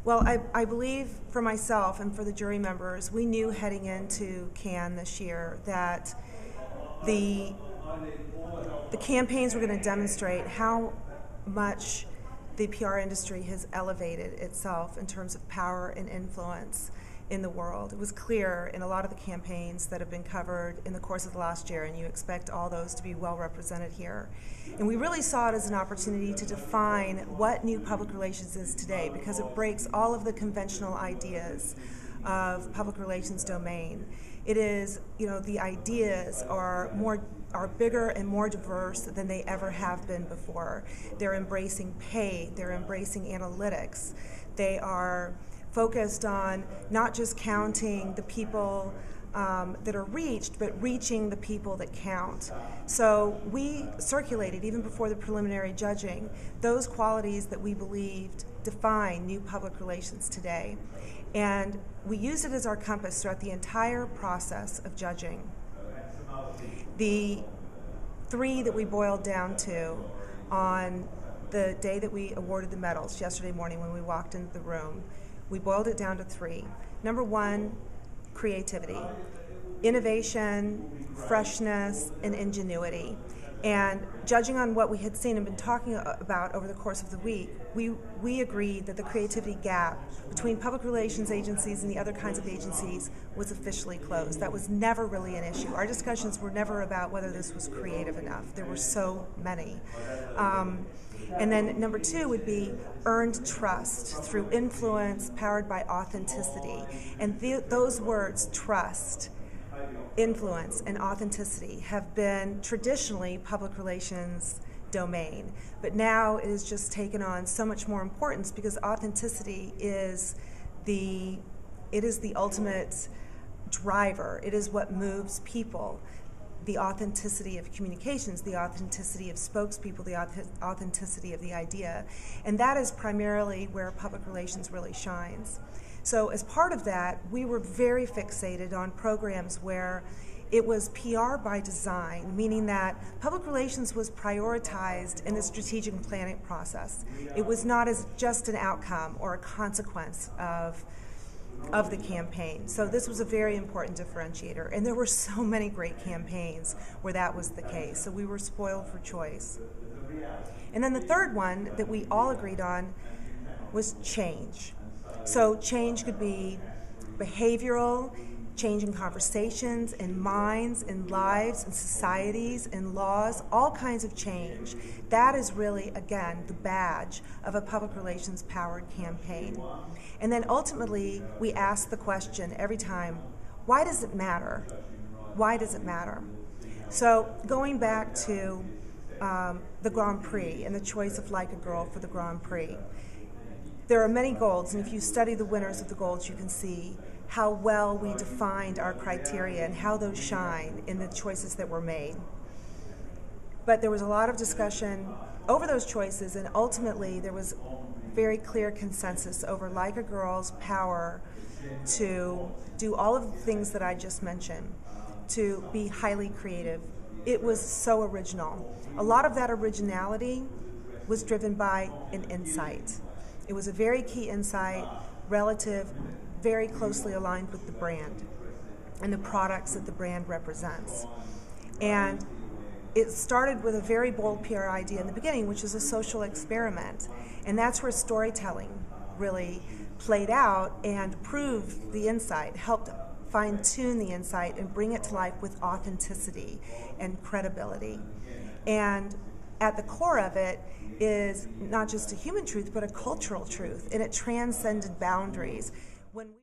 Well, I believe for myself and for the jury members, we knew heading into Cannes this year that the campaigns were going to demonstrate how much the PR industry has elevated itself in terms of power and influence in the world. It was clear in a lot of the campaigns that have been covered in the course of the last year, and you expect all those to be well represented here. And we really saw it as an opportunity to define what new public relations is today, because it breaks all of the conventional ideas of public relations domain. It is, the ideas are bigger and more diverse than they ever have been before. They're embracing pay, they're embracing analytics, they are focused on not just counting the people that are reached, but reaching the people that count. So we circulated, even before the preliminary judging, those qualities that we believed define new public relations today. And we used it as our compass throughout the entire process of judging. The three that we boiled down to on the day that we awarded the medals, yesterday morning when we walked into the room, we boiled it down to three. Number one, creativity, innovation, freshness, and ingenuity. And judging on what we had seen and been talking about over the course of the week, we agreed that the creativity gap between public relations agencies and the other kinds of agencies was officially closed. That was never really an issue. Our discussions were never about whether this was creative enough. There were so many. And then number two would be earned trust through influence powered by authenticity. And those words, trust, influence, and authenticity, have been traditionally public relations domain. But now it has just taken on so much more importance because authenticity is the ultimate driver. It is what moves people. The authenticity of communications, the authenticity of spokespeople, the authenticity of the idea. And that is primarily where public relations really shines. So as part of that, we were very fixated on programs where it was PR by design, meaning that public relations was prioritized in the strategic planning process. It was not as just an outcome or a consequence of the campaign. So this was a very important differentiator, and there were so many great campaigns where that was the case, so we were spoiled for choice. And then the third one that we all agreed on was change. So change could be behavioral, change in conversations, in minds, in lives, in societies, in laws, all kinds of change. That is really, again, the badge of a public relations powered campaign. And then ultimately, we ask the question every time, why does it matter? Why does it matter? So going back to the Grand Prix and the choice of Like a Girl for the Grand Prix, there are many golds, and if you study the winners of the golds, you can see how well we defined our criteria and how those shine in the choices that were made. But there was a lot of discussion over those choices, and ultimately there was very clear consensus over Like a Girl's power to do all of the things that I just mentioned, to be highly creative. It was so original. A lot of that originality was driven by an insight. It was a very key insight, relative, very closely aligned with the brand and the products that the brand represents. And it started with a very bold PR idea in the beginning, which is a social experiment. And that's where storytelling really played out and proved the insight, helped fine-tune the insight and bring it to life with authenticity and credibility. And at the core of it is not just a human truth, but a cultural truth, and it transcended boundaries. When we